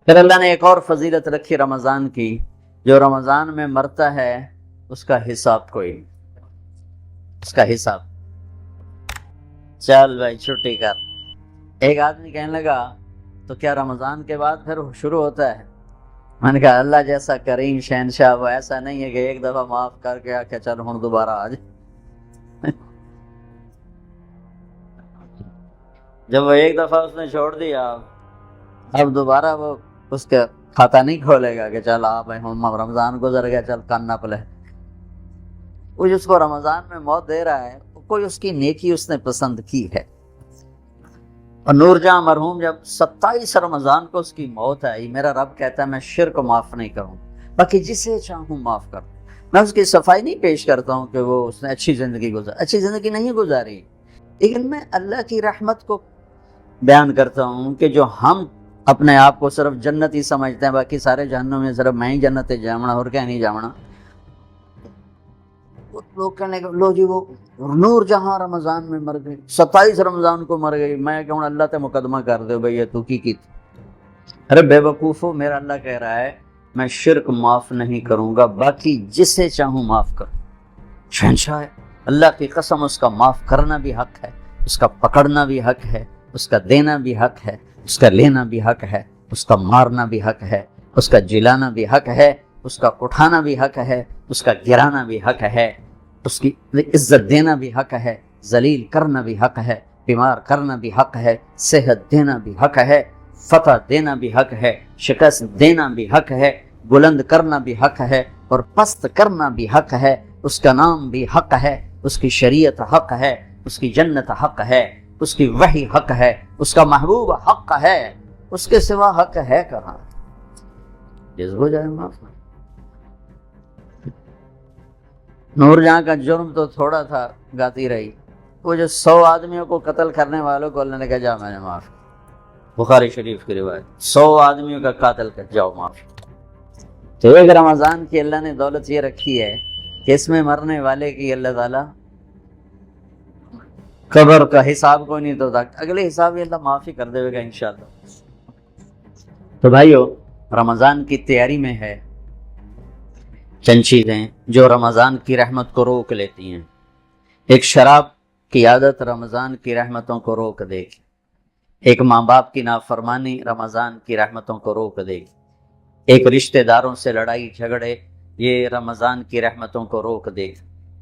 پھر اللہ نے ایک اور فضیلت رکھی رمضان کی، جو رمضان میں مرتا ہے اس کا حساب کوئی نہیں، اس کا حساب چل بھائی چھٹی کر۔ ایک آدمی کہنے لگا تو کیا رمضان کے بعد پھر شروع ہوتا ہے؟ میں نے کہا اللہ جیسا کریم شہنشاہ وہ ایسا نہیں ہے کہ ایک دفعہ معاف کر کے آ کے چل ہوں دوبارہ آ جائے۔ جب وہ ایک دفعہ اس نے چھوڑ دیا اب دوبارہ وہ اس کا کھاتا نہیں کھولے گا کہ چل آپ رمضان گزر گیا چل کان نہ پلے۔ وہ جس کو رمضان میں موت دے رہا ہے کوئی اس کی نیکی اس نے پسند کی ہے۔ اور نور جہاں مرحوم جب 27 رمضان کو اس کی موت آئی، میرا رب کہتا ہے میں شرک معاف نہیں کروں، باقی جسے چاہوں معاف کر دوں۔ میں اس کی صفائی نہیں پیش کرتا ہوں کہ وہ اس نے اچھی زندگی اچھی زندگی نہیں گزاری، لیکن میں اللہ کی رحمت کو بیان کرتا ہوں کہ جو ہم اپنے آپ کو صرف جنتی سمجھتے ہیں، باقی سارے جہنم میں صرف میں ہی جنت جامنا اور کیا نہیں جامنا۔ لوگ کہنے کہ لو جی وہ نور جہاں رمضان میں مر گئی، 27 رمضان کو مر گئی، میں کہوں اللہ تے مقدمہ کر دے بھئی یہ تو کی تھی۔ ارے بے وقوفو، میرا اللہ کہہ رہا ہے میں شرک معاف نہیں کروں گا، باقی جسے چاہوں معاف کروں۔ شہنشاہ ہے اللہ کی قسم، اس کا معاف کرنا بھی حق ہے، اس کا پکڑنا بھی حق ہے، اس کا دینا بھی حق ہے، اس کا لینا بھی حق ہے، اس کا مارنا بھی حق ہے، اس کا جلانا بھی حق ہے، اس کا اٹھانا بھی حق ہے، اس کا گرانا بھی حق ہے، اس کی عزت دینا بھی حق ہے، ذلیل کرنا بھی حق ہے، بیمار کرنا بھی حق ہے، صحت دینا بھی حق ہے، فتح دینا بھی حق ہے، شکست دینا بھی حق ہے، بلند کرنا بھی حق ہے اور پست کرنا بھی حق ہے۔ اس کا نام بھی حق ہے، اس کی شریعت حق ہے، اس کی جنت حق ہے، اس کی وحی حق ہے، اس کا محبوب حق ہے، اس کے سوا حق ہے کہاں؟ جس ہو جائے معاف۔ نور جہاں کا جرم تو تھوڑا تھا، گاتی رہی، وہ جو 100 آدمیوں کو قتل کرنے والوں کو اللہ نے کہا جا میں نے معاف، بخاری شریف کی روایت، 100 آدمیوں کا قاتل کر جاؤ معاف۔ تو ایک رمضان کی اللہ نے دولت یہ رکھی ہے کہ اس میں مرنے والے کی اللہ تعالیٰ قبر کا حساب کو نہیں تو اگلے حساب اللہ معافی کر دے گا انشاءاللہ۔ تو بھائیو رمضان کی تیاری میں ہے چند چیزیں جو رمضان کی رحمت کو روک لیتی ہیں۔ ایک شراب کی عادت رمضان کی رحمتوں کو روک دے گی، ایک ماں باپ کی نافرمانی رمضان کی رحمتوں کو روک دے گی، ایک رشتہ داروں سے لڑائی جھگڑے یہ رمضان کی رحمتوں کو روک دے گی،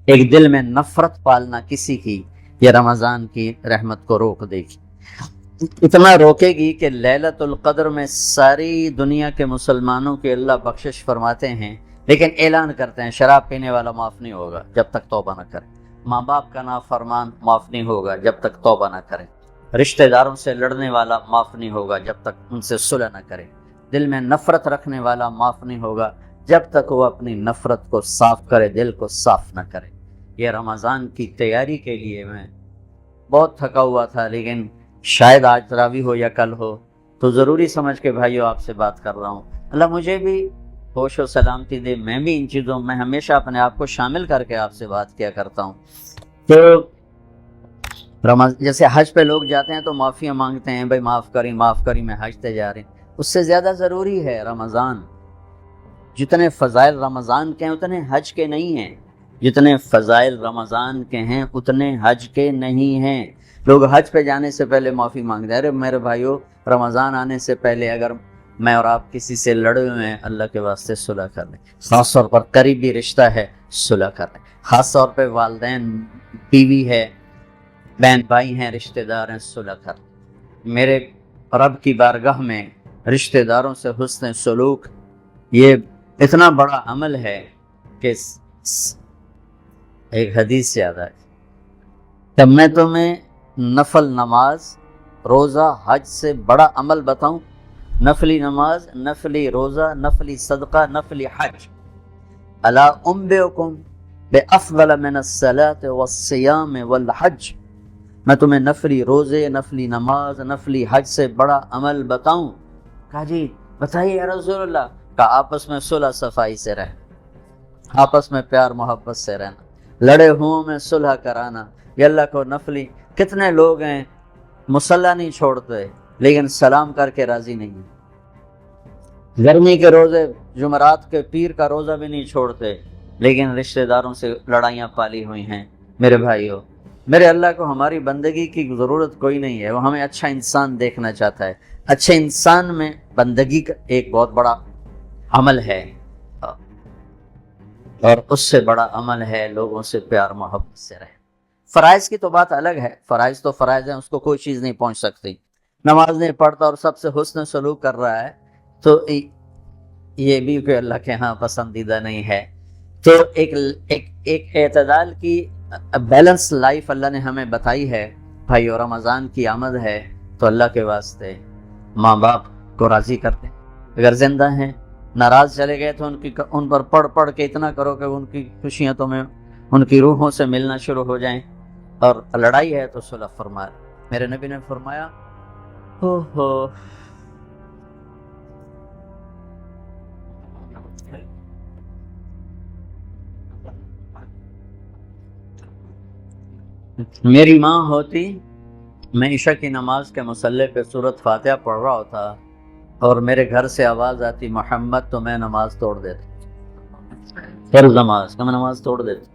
ایک دل میں نفرت پالنا کسی کی یہ رمضان کی رحمت کو روک دے گی۔ اتنا روکے گی کہ لیلۃ القدر میں ساری دنیا کے مسلمانوں کی اللہ بخشش فرماتے ہیں، لیکن اعلان کرتے ہیں شراب پینے والا معاف نہیں ہوگا جب تک توبہ نہ کرے، ماں باپ کا نافرمان معاف نہیں ہوگا جب تک توبہ نہ کرے، رشتہ داروں سے لڑنے والا معاف نہیں ہوگا جب تک ان سے صلح نہ کرے، دل میں نفرت رکھنے والا معاف نہیں ہوگا جب تک وہ اپنی نفرت کو صاف کرے، دل کو صاف نہ کرے۔ یہ رمضان کی تیاری کے لیے میں بہت تھکا ہوا تھا، لیکن شاید آج تراویح ہو یا کل ہو تو ضروری سمجھ کے بھائیو آپ سے بات کر رہا ہوں۔ اللہ مجھے بھی ہوش و سلامتی دے، میں بھی ان چیزوں میں ہمیشہ اپنے آپ کو شامل کر کے آپ سے بات کیا کرتا ہوں۔ تو جیسے حج پہ لوگ جاتے ہیں تو معافیاں مانگتے ہیں، بھائی معاف کری میں حج تے جا رہے ہیں، اس سے زیادہ ضروری ہے رمضان۔ جتنے فضائل رمضان کے ہیں اتنے حج کے نہیں ہیں، جتنے فضائل رمضان کے ہیں اتنے حج کے نہیں ہیں۔ لوگ حج پہ جانے سے پہلے معافی مانگتے ہیں، ارے میرے بھائیو رمضان آنے سے پہلے اگر میں اور آپ کسی سے لڑے ہوئے ہیں اللہ کے واسطے صلح کر لیں، خاص طور پر قریبی رشتہ ہے صلح کر لیں، خاص طور پہ والدین بیوی ہے بہن بھائی ہیں رشتہ دار ہیں صلح کر لیں۔ میرے رب کی بارگاہ میں رشتہ داروں سے حسن سلوک یہ اتنا بڑا عمل ہے کہ ایک حدیث یاد ہے کہ میں تمہیں نفل نماز روزہ حج سے بڑا عمل بتاؤں، نفلی نماز، نفلی روزہ، نفلی صدقہ، نفلی حج، الا انبئکم بافضل من الصلاۃ والصیام والحج، میں تمہیں نفلی روزے، نفلی نماز، نفلی حج سے بڑا عمل بتاؤں؟ کہا جی بتائیے یا رسول اللہ۔ کہا آپس میں صلح صفائی سے رہنا، آپس میں پیار محبت سے رہنا، لڑے ہوں میں صلح کرانا۔ یہ اللہ کو نفلی کتنے لوگ ہیں مصلی نہیں چھوڑتے لیکن سلام کر کے راضی نہیں ہیں، گرمی کے روزے جمعرات کے پیر کا روزہ بھی نہیں چھوڑتے، لیکن رشتہ داروں سے لڑائیاں پالی ہوئی ہیں۔ میرے بھائیوں، میرے اللہ کو ہماری بندگی کی ضرورت کوئی نہیں ہے، وہ ہمیں اچھا انسان دیکھنا چاہتا ہے۔ اچھے انسان میں بندگی کا ایک بہت بڑا عمل ہے، اور اس سے بڑا عمل ہے لوگوں سے پیار محبت سے رہے۔ فرائض کی تو بات الگ ہے، فرائض تو فرائض ہیں، اس کو کوئی چیز نہیں پہنچ سکتی۔ نماز نہیں پڑھتا اور سب سے حسن سلوک کر رہا ہے تو یہ بھی کہ اللہ کے ہاں پسندیدہ نہیں ہے۔ تو ایک اعتدال کی بیلنس لائف اللہ نے ہمیں بتائی ہے۔ بھائیو، رمضان کی آمد ہے تو اللہ کے واسطے ماں باپ کو راضی کر دیں، اگر زندہ ہیں۔ ناراض چلے گئے تو ان پر پڑھ کے اتنا کرو کہ ان کی خوشیاں تمہیں ان کی روحوں سے ملنا شروع ہو جائیں، اور لڑائی ہے تو صلح فرمائے۔ میرے نبی نے فرمایا، میری ماں ہوتی، میں عشاء کی نماز کے مصلی پہ سورۃ فاتحہ پڑھ رہا ہوتا اور میرے گھر سے آواز آتی محمد، تو میں نماز توڑ دیتا، فرض نماز کا میں نماز توڑ دیتا۔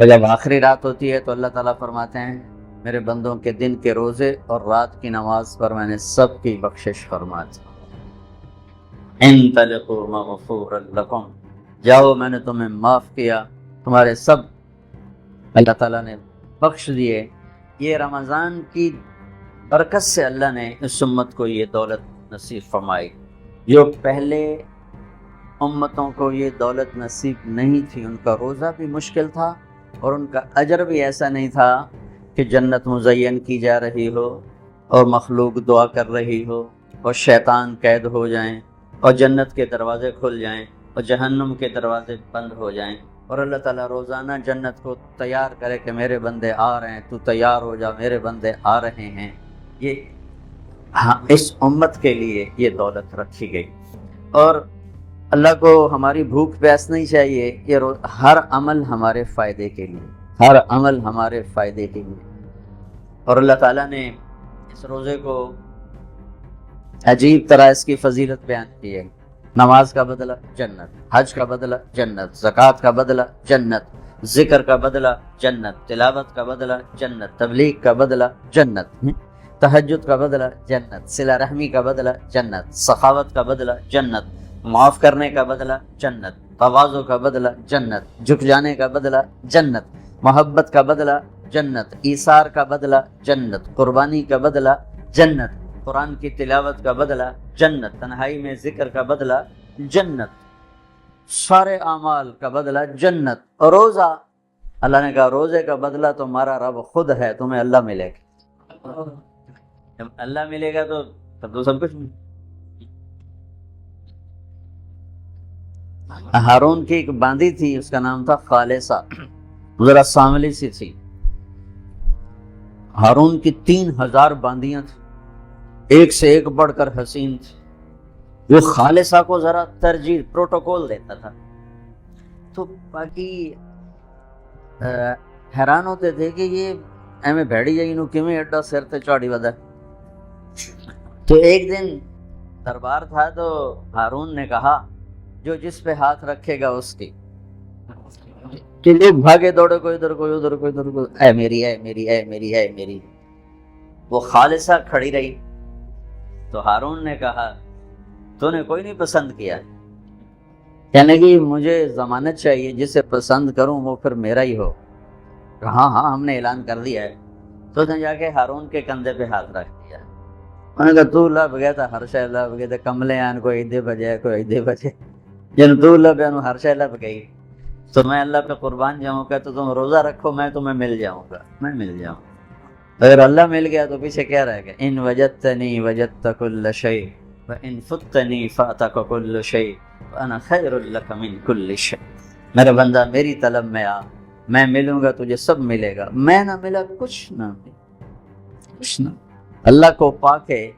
اور جب آخری رات ہوتی ہے تو اللہ تعالیٰ فرماتے ہیں میرے بندوں کے دن کے روزے اور رات کی نماز پر میں نے سب کی بخشش فرما دی۔ انطلقوا مغفورا لکم، جاؤ میں نے تمہیں معاف کیا، تمہارے سب اللہ تعالیٰ نے بخش دیے۔ یہ رمضان کی برکت سے اللہ نے اس امت کو یہ دولت نصیب فرمائی، جو پہلے امتوں کو یہ دولت نصیب نہیں تھی۔ ان کا روزہ بھی مشکل تھا اور ان کا اجر بھی ایسا نہیں تھا کہ جنت مزین کی جا رہی ہو اور مخلوق دعا کر رہی ہو اور شیطان قید ہو جائیں اور جنت کے دروازے کھل جائیں اور جہنم کے دروازے بند ہو جائیں، اور اللہ تعالیٰ روزانہ جنت کو تیار کرے کہ میرے بندے آ رہے ہیں، تو تیار ہو جا، میرے بندے آ رہے ہیں۔ یہ اس امت کے لیے یہ دولت رکھی گئی، اور اللہ کو ہماری بھوک پیاس نہیں چاہیے، یہ ہر عمل ہمارے فائدے کے لیے، ہر عمل ہمارے فائدے کے لیے۔ اور اللہ تعالیٰ نے اس روزے کو عجیب طرح اس کی فضیلت بیان کی ہے۔ نماز کا بدلہ جنت، حج کا بدلہ جنت، زکوٰۃ کا بدلہ جنت، ذکر کا بدلہ جنت، تلاوت کا بدلہ جنت، تبلیغ کا بدلہ جنت، تہجد کا بدلہ جنت، صلہ رحمی کا بدلہ جنت، سخاوت کا بدلہ جنت، معاف کرنے کا بدلہ جنت، تواضع کا بدلہ جنت، جھک جانے کا بدلہ جنت، محبت کا بدلہ جنت، ایثار کا بدلہ جنت، قربانی کا بدلہ جنت، قرآن کی تلاوت کا بدلہ جنت، تنہائی میں ذکر کا بدلہ جنت، سارے اعمال کا بدلہ جنت۔ اور روزہ، اللہ نے کہا روزے کا بدلہ تمہارا رب خود ہے، تمہیں اللہ ملے گا۔ جب اللہ ملے گا تو سب کچھ ملے گا۔ ہارون کی ایک باندی تھی، اس کا نام تھا خالصہ، ذرا سانولی سی تھی۔ ہارون کی 3000 باندیاں تھیں، ایک سے ایک بڑھ کر حسین تھی۔ وہ خالصہ کو ذرا ترجیح پروٹوکول دیتا تھا، تو باقی حیران ہوتے تھے کہ یہ ایویں بھیڑی جائی نو کیویں ایڈا سر تے چاڑی ودا۔ تو ایک دن دربار تھا تو ہارون نے کہا جو جس پہ ہاتھ رکھے گا اس کی، کہ لوگ بھاگے دوڑے، کوئی ادھر کوئی ادھر کوئی ادھر، کوئی اے میری اے میری اے میری اے میری۔ وہ خالصہ کھڑی رہی تو ہارون نے کہا تو نے کوئی نہیں پسند کیا؟ کہنے کہ مجھے ضمانت چاہیے، جسے پسند کروں وہ پھر میرا ہی ہو۔ ہاں ہاں ہم نے اعلان کر دیا ہے۔ تو اس نے جا کے ہارون کے کندھے پہ ہاتھ رکھ دیا۔ انہوں نے کہا تو لب گیا تھا ہر شے لب گئے تھے، کملے آن کوئی ایدے بجے کوئی ایدے بجے، جن تو لب ہے ہر شے لب گئی۔ تو میں اللہ پہ قربان جاؤں گا، تو تم روزہ رکھو، میں تمہیں مل جاؤں گا، میں مل جاؤں گا۔ اگر اللہ مل گیا تو پیچھے کیا رہ گیا؟ ان وجدتنی وجدت کل شیء وان فتنی فاتک کل شیء وانا خیر لک من کل شیء۔ میرے بندہ میری طلب میں آ، میں ملوں گا تجھے سب ملے گا، میں نہ ملا کچھ نہ ملا، کچھ نہ۔ اللہ کو پا کے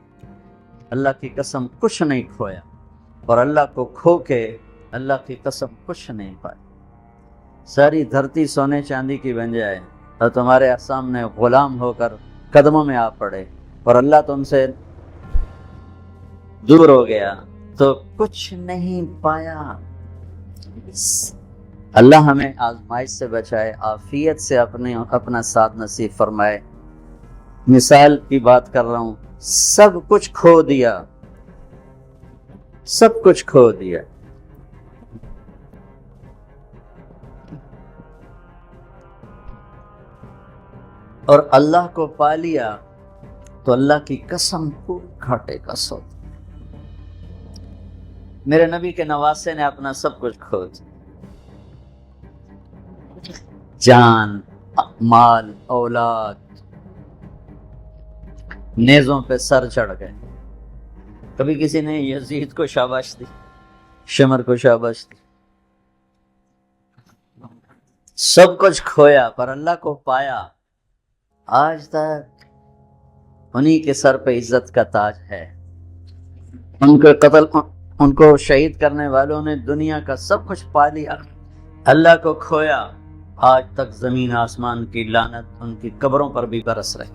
اللہ کی قسم کچھ نہیں کھویا، اور اللہ کو کھو کے اللہ کی قسم کچھ نہیں پائی۔ ساری دھرتی سونے چاندی کی بن جائے اور تمہارے سامنے غلام ہو کر قدموں میں آ پڑے، اور اللہ تم سے دور ہو گیا تو کچھ نہیں پایا۔ اللہ ہمیں آزمائش سے بچائے، عافیت سے اپنا ساتھ نصیب فرمائے۔ مثال کی بات کر رہا ہوں، سب کچھ کھو دیا، سب کچھ کھو دیا، اور اللہ کو پا لیا تو اللہ کی قسم کو گھاٹے کا سودا۔ میرے نبی کے نواسے نے اپنا سب کچھ کھو دیا، جان، مال، اولاد، نیزوں پہ سر چڑھ گئے۔ کبھی کسی نے یزید کو شاباش دی، شمر کو شاباش دی، سب کچھ کھویا پر اللہ کو پایا۔ آج تک انہی کے سر پہ عزت کا تاج ہے۔ ان کو شہید کرنے والوں نے دنیا کا سب کچھ پا لیا، اللہ کو کھویا۔ آج تک زمین آسمان کی لعنت ان کی قبروں پر بھی برس رہی۔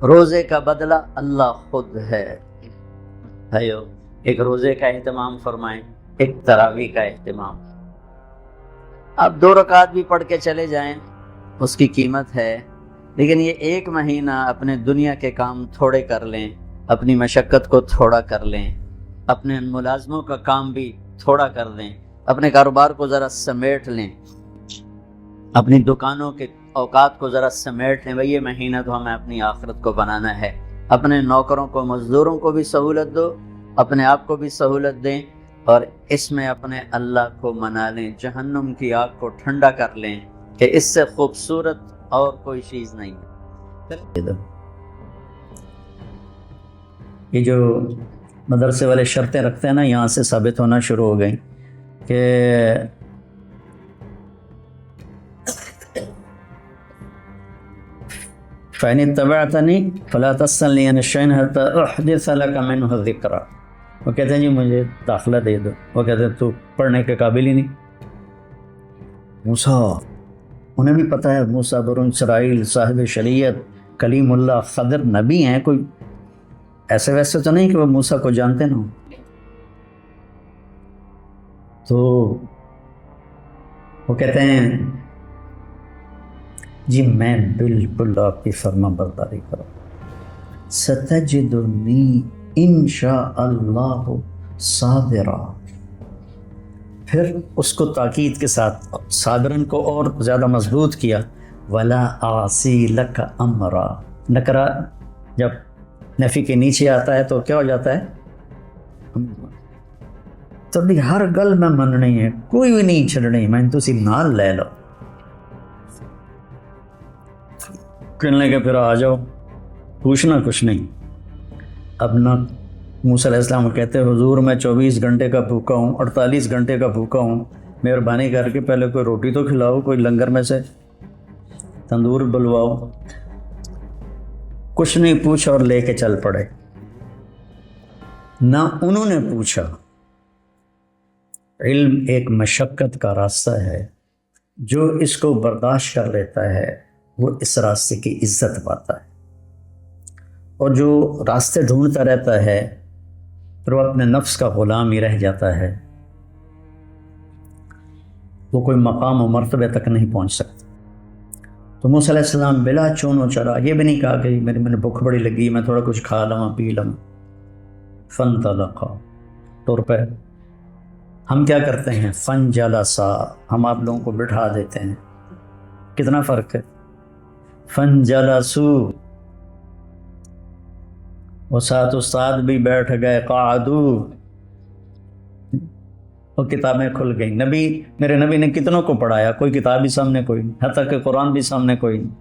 روزے کا بدلہ اللہ خود ہے۔ بھائیو، ایک روزے کا اہتمام فرمائیں، ایک تراویح کا اہتمام۔ آپ 2 رکعت بھی پڑھ کے چلے جائیں، اس کی قیمت ہے، لیکن یہ 1 مہینہ اپنے دنیا کے کام تھوڑے کر لیں، اپنی مشقت کو تھوڑا کر لیں، اپنے ملازموں کا کام بھی تھوڑا کر لیں، اپنے کاروبار کو ذرا سمیٹ لیں، اپنی دکانوں کے اوقات کو ذرا سمیٹ لیں۔ بھئی یہ مہینہ تو ہمیں اپنی آخرت کو بنانا ہے۔ اپنے نوکروں کو، مزدوروں کو بھی سہولت دو، اپنے آپ کو بھی سہولت دیں، اور اس میں اپنے اللہ کو منا لیں، جہنم کی آگ کو ٹھنڈا کر لیں کہ اس سے خوبصورت اور کوئی چیز نہیں ہے۔ یہ جو مدرسے والے شرطیں رکھتے ہیں نا، یہاں سے ثابت ہونا شروع ہو گئی کہ فَإِنِ اتَّبَعْتَنِي فَلَا تَسْأَلْنِي عَنِ شَيْءٍ حَتَّى أُحْدِثَ لَكَ مِنْهُ ذِكْرًا۔ وہ کہتے ہیں جی مجھے داخلہ دے دو۔ وہ کہتے ہیں تو پڑھنے کے قابل ہی نہیں۔ موسیٰ، انہیں بھی پتہ ہے موسیٰ بنو اسرائیل، صاحب شریعت، کلیم اللہ، خضر نبی ہیں، کوئی ایسے ویسے تو نہیں کہ وہ موسیٰ کو جانتے نہ ہوں۔ تو وہ کہتے ہیں جی میں بالکل آپ کی فرما برداری کروں، ستجدنی انشاء اللہ صابرا۔ پھر اس کو تاکید کے ساتھ صابرن کو اور زیادہ مضبوط کیا، ولا اعصی لک امرا۔ نکرہ جب نفی کے نیچے آتا ہے تو کیا ہو جاتا ہے؟ تو بھی ہر گل میں مننی ہے، کوئی بھی نہیں چھڑنی، میں تسی نال لے لو۔ کہنے کے پھر آ جاؤ، پوچھنا کچھ نہیں۔ اب نہ موسیٰ علیہ السلام کہتے حضور میں 24 گھنٹے کا بھوکا ہوں، 48 گھنٹے کا بھوکا ہوں، مہربانی کر کے پہلے کوئی روٹی تو کھلاؤ، کوئی لنگر میں سے تندور بلواؤ۔ کچھ نہیں پوچھا اور لے کے چل پڑے۔ نہ انہوں نے پوچھا۔ علم ایک مشقت کا راستہ ہے، جو اس کو برداشت کر لیتا ہے وہ اس راستے کی عزت پاتا ہے، اور جو راستے ڈھونڈتا رہتا ہے پھر وہ اپنے نفس کا غلام ہی رہ جاتا ہے، وہ کوئی مقام و مرتبے تک نہیں پہنچ سکتا۔ تو موسیٰ علیہ السلام بلا چون و چرا، یہ بھی نہیں کہا کہ میں نے بھوک بڑی لگی، میں تھوڑا کچھ کھا لوں پی لوں۔ فانطلقا، ٹور پہ ہم کیا کرتے ہیں؟ فنجلسا، ہم آپ لوگوں کو بٹھا دیتے ہیں، کتنا فرق ہے؟ فنجلسو، وہ ساتھ استاد بھی بیٹھ گئے، قعدو، وہ کتابیں کھل گئیں۔ میرے نبی نے کتنوں کو پڑھایا؟ کوئی کتاب بھی سامنے کوئی نہیں، حتیٰ کہ قرآن بھی سامنے کوئی نہیں۔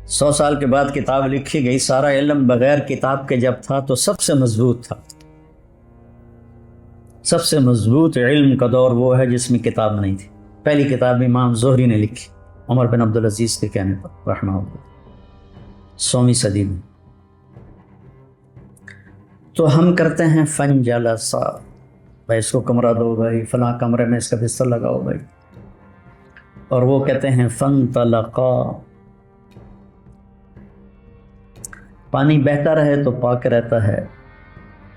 100 سال کے بعد کتاب لکھی گئی، سارا علم بغیر کتاب کے جب تھا تو سب سے مضبوط تھا۔ سب سے مضبوط علم کا دور وہ ہے جس میں کتاب نہیں تھی۔ پہلی کتاب امام زہری نے لکھی، عمر بن عبدالعزیز کے کہنے پر رحمہ اللہ، 100ویں صدی میں۔ تو ہم کرتے ہیں فنجلسا، بھائی اس کو کمرہ دو، بھائی فلاں کمرے میں اس کا بستر لگاؤ بھائی، اور وہ کہتے ہیں فانطلقا، پانی بہتا رہے تو پاک رہتا ہے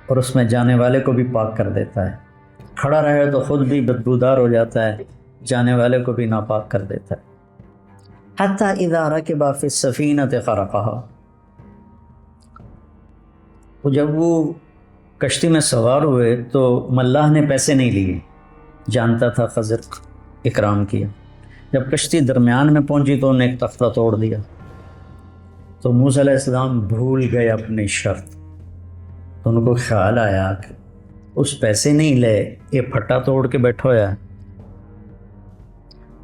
اور اس میں جانے والے کو بھی پاک کر دیتا ہے، کھڑا رہے تو خود بھی بدبودار ہو جاتا ہے، جانے والے کو بھی ناپاک کر دیتا ہے۔ حتیٰ اذا رکب فی السفینۃ غرقہا، جب وہ کشتی میں سوار ہوئے تو ملاح نے پیسے نہیں لیے، جانتا تھا خضر اکرام کیا۔ جب کشتی درمیان میں پہنچی تو انہیں ایک تختہ توڑ دیا، تو موسیٰ علیہ السلام بھول گئے اپنی شرط، تو ان کو خیال آیا کہ اس پیسے نہیں لے، یہ پھٹا توڑ کے بیٹھا ہوا ہے۔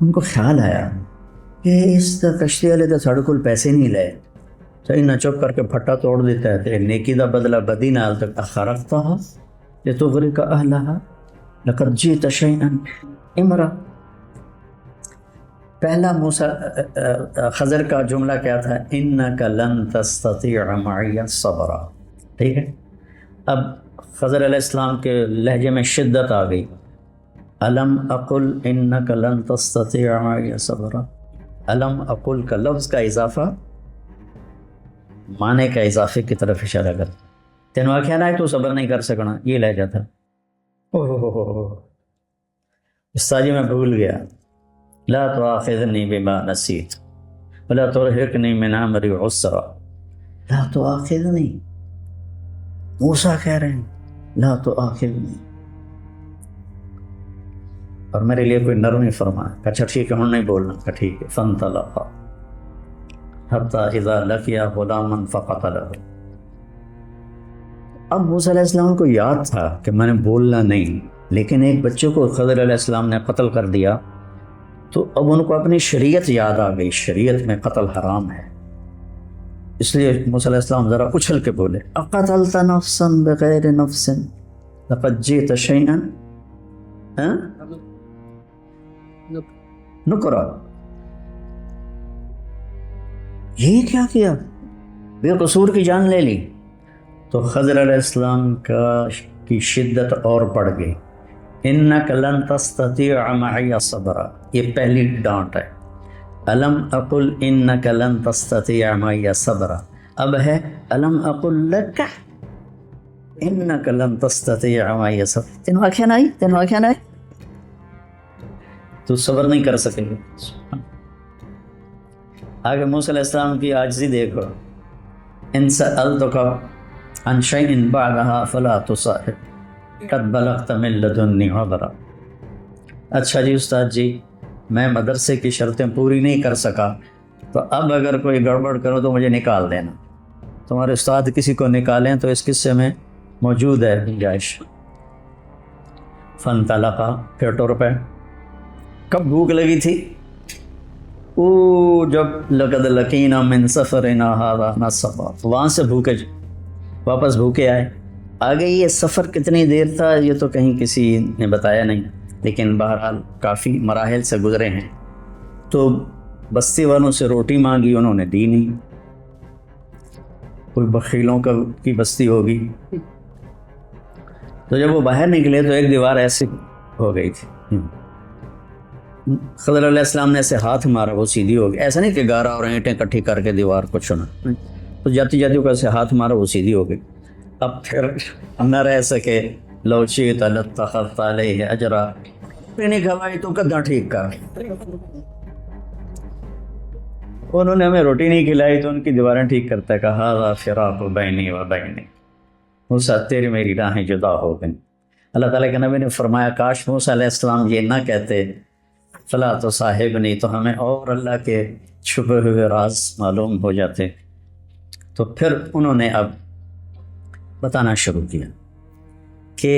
ان کو خیال آیا کہ اس کشتی والے تو ساڑھے کول پیسے نہیں لے، صحیح نہ چپ کر کے پھٹا توڑ دیتا ہے تو نیکی دا بدلہ بدی نال تک اخرقتہا لتغرق اہلہا لقد جئت شیئا امرا۔ پہلا موسیٰ خضر کا جملہ کیا تھا؟ انک لن تستطیع معی صبرا، ٹھیک ہے۔ اب خضر علیہ السلام کے لہجے میں شدت آ گئی، الم اقل انک لن تستطیع معی صبرا، الم اقل کا لفظ کا اضافہ معنی کا اضافے کی طرف اشارہ کر، تین واقعہ نہ ہے تو صبر نہیں کر سکنا، یہ لہجہ تھا۔ استاد جی میں بھول گیا، لا تؤاخذنی بما نسیت ولا ترهقنی من امری عسرا، لا تؤاخذنی، موسیٰ کہہ رہے ہیں لا تؤاخذنی، اور میرے لیے کوئی نرمی فرما، اچھا ٹھیک ہے ہم نہیں بولنا، ٹھیک ہے۔ فانطلقا حتی اذا لقیا غلاما فقتلہ، اب موسیٰ علیہ السلام کو یاد تھا کہ میں نے بولنا نہیں، لیکن ایک بچے کو خضر علیہ السلام نے قتل کر دیا، تو اب ان کو اپنی شریعت یاد آ گئی، شریعت میں قتل حرام ہے، اس لیے موسیٰ علیہ السلام ذرا اچھل کے بولے اقتلت نفسا بغیر نفس لقد جئت شیئا نکرا، یہ کیا کیا، بے قصور کی جان لے لی۔ تو خضر علیہ السلام کی شدت اور بڑھ گئی، انک لن تستطیع معی صبرا، یہ پہلی ڈانٹ ہے، الم اقل انک لن تستطیع معی صبرا، اب ہے الم اقل لک انک لن تستطیع معی صبرا، تین واقعہ نہیں، تین واقعہ نہیں، تو صبر نہیں کر سکے گا۔ آگے موسیٰ علیہ السلام کی عاجزی دیکھو، ان سألتک عن شیء بعدها فلا تصاحب قد بلغت من لدنی عذرا۔ اچھا جی استاد جی، میں مدرسے کی شرطیں پوری نہیں کر سکا، تو اب اگر کوئی گڑبڑ کرو تو مجھے نکال دینا، تمہارے استاد کسی کو نکالیں تو اس قصے میں موجود ہے گنجائش۔ فانطلقا، پھر ٹر پہ، کب بھوک لگی تھی؟ جب لقد لقینا من سفرنا ھذا نصبا، وہاں سے بھوکے واپس بھوکے آئے۔ آگے یہ سفر کتنی دیر تھا یہ تو کہیں کسی نے بتایا نہیں، لیکن بہرحال کافی مراحل سے گزرے ہیں۔ تو بستی والوں سے روٹی مانگی، انہوں نے دی نہیں، کوئی بخیلوں کی بستی ہوگی۔ تو جب وہ باہر نکلے تو ایک دیوار ایسی ہو گئی تھی، خضر علیہ السلام نے ایسے ہاتھ مارا وہ سیدھی ہو گئی، ایسا نہیں کہ گارا اور اینٹیں اکٹھی کر کے دیوار کو چنا، تو جاتی جاتی کو ایسے ہاتھ مارا وہ سیدھی ہو گئی۔ اب پھر نہ رہ سکے، لو شئت لاتخذت علیہ اجرا، نہیں کھوائی تو کدھا ٹھیک کر، انہوں نے ہمیں روٹی نہیں کھلائی تو ان کی دیواریں ٹھیک کرتا ہے، کہا ھذا فراق بینی و بینک، موسیٰ تیری میری راہیں جدا ہو گئیں۔ اللہ تعالیٰ کے نبی نے فرمایا کاش موسیٰ علیہ السلام یہ نہ کہتے فلا تصاحبنی، تو ہمیں اور اللہ کے چھپے ہوئے راز معلوم ہو جاتے۔ تو پھر انہوں نے اب بتانا شروع کیا کہ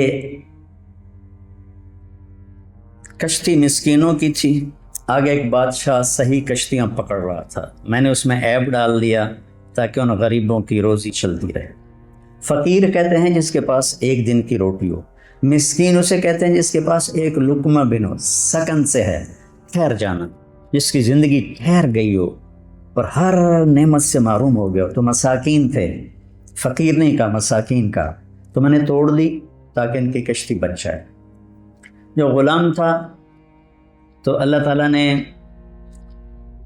کشتی مسکینوں کی تھی، آگے ایک بادشاہ صحیح کشتیاں پکڑ رہا تھا، میں نے اس میں عیب ڈال دیا تاکہ ان غریبوں کی روزی چلتی رہے۔ فقیر کہتے ہیں جس کے پاس ایک دن کی روٹی ہو، مسکین اسے کہتے ہیں جس کے پاس ایک لقمہ بن ہو، سکن سے ہے، ٹھہر جانا، جس کی زندگی ٹھہر گئی ہو اور ہر نعمت سے محروم ہو گیا ہو۔ تو مساکین تھے، فقیر نہیں کہا، مساکین کا، تو میں نے توڑ دی تاکہ ان کی کشتی بچ جائے۔ جو غلام تھا تو اللہ تعالیٰ نے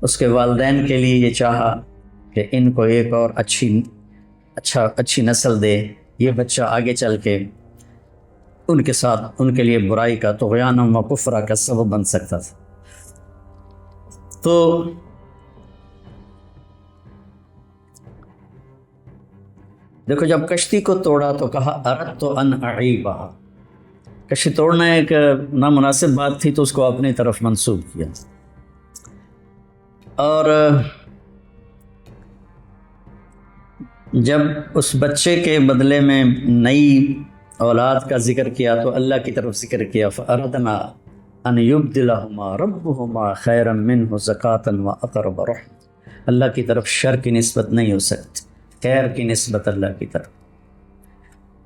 اس کے والدین کے لیے یہ چاہا کہ ان کو ایک اور اچھی اچھی نسل دے، یہ بچہ آگے چل کے ان کے ساتھ ان کے لیے برائی کا، طغیان و کفر کا سبب بن سکتا تھا۔ تو دیکھو جب کشتی کو توڑا تو کہا اردت ان اعیبھا، کشتی توڑنا ایک نامناسب بات تھی تو اس کو اپنی طرف منسوب کیا، اور جب اس بچے کے بدلے میں نئی اولاد کا ذکر کیا تو اللہ کی طرف ذکر کیا، فَأَرَدْنَا أَنْ يُبْدِلَهُمَا رَبُّهُمَا خَيْرًا مِّنْهُ زَكَاةً وَأَقْرَبَ رُحْمًا، اللہ کی طرف شر کی نسبت نہیں ہو سکتی، خیر کی نسبت اللہ کی طرف۔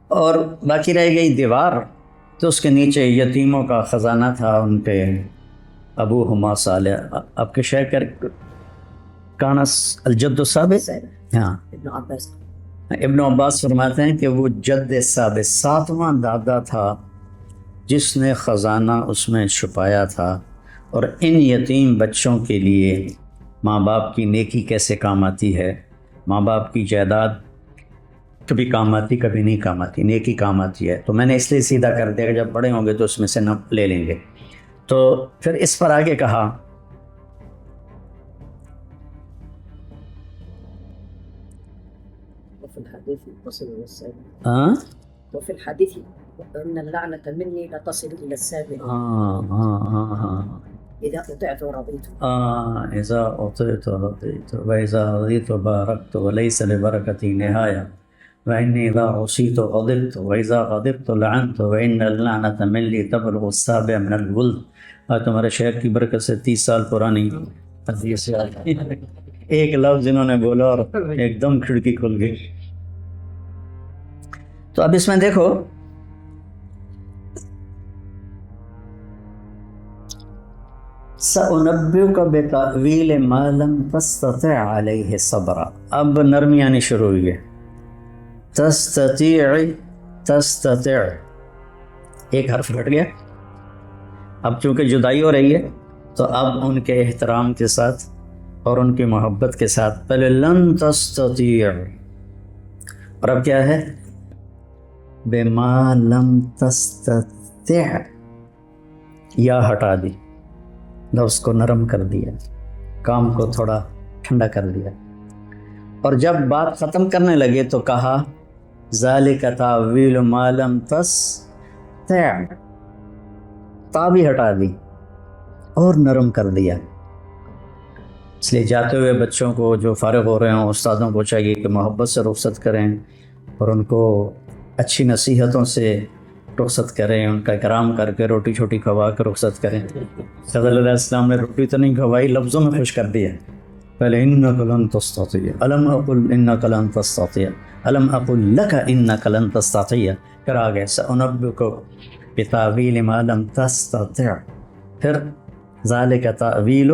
اور باقی رہ گئی دیوار، تو اس کے نیچے یتیموں کا خزانہ تھا، ان پہ ابوہما صالح، آپ کے شیخ کانس الجد الثابت، ہاں ابن عباس فرماتے ہیں کہ وہ جد ثابت 7واں دادا تھا جس نے خزانہ اس میں چھپایا تھا، اور ان یتیم بچوں کے لیے ماں باپ کی نیکی کیسے کام آتی ہے، ماں باپ کی جائیداد کبھی کام آتی کبھی نہیں کام آتی، نیکی کام آتی ہے، تو میں نے اس لیے سیدھا کر دیا کہ جب بڑے ہوں گے تو اس میں سے نہ لے لیں گے۔ تو پھر اس پر آگے کہا وفي الحديث أن اللعنة مني لا تصل إلى السابع إذا أطعت ورضيت إذا أطعت رضيت وإذا رضيت باركت وليس لبركتي نهاية وإني إذا عصيت غضبت وإذا غضبت لعنت وإن اللعنة مني تبلغ السابع من الولد۔ تمہارے شیخ کی برکت سے 30 سال پرانی حدیث ایک لفظ انہوں نے بولا اور ایک دم کھڑکی کھل گئی۔ تو اب اس میں دیکھو سأنبئک بتأویل ما لم تستطع علیہ صبرا، اب نرمی آنی شروع ہوئی ہے، تستطيع ایک حرف گھٹ گیا، اب چونکہ جدائی ہو رہی ہے تو اب ان کے احترام کے ساتھ اور ان کی محبت کے ساتھ پہلے لن تستطيع، اور اب کیا ہے بما لم تستطع، یا ہٹا دی، لفظ کو نرم کر دیا، کام کو تھوڑا ٹھنڈا کر دیا، اور جب بات ختم کرنے لگے تو کہا ذالک تاویل ما لم تستطع، تا بھی ہٹا دی اور نرم کر دیا۔ اس لیے جاتے ہوئے بچوں کو جو فارغ ہو رہے ہوں استادوں کو چاہیے کہ محبت سے رخصت کریں اور ان کو اچھی نصیحتوں سے رخصت کریں، ان کا اکرام کر کے روٹی چھوٹی کھوا کے رخصت کریں۔ صلی اللہ علیہ وسلم نے روٹی تو نہیں کھوائی، لفظوں میں خوش کر دیا، پہلے انک لن تستطیع، الم اقل انک لن تستطیع، الم اقل لک انک لن تستطیع، پھر آگے سأنبئک بتأویل ما لم تستطع، پھر ذالک تأویل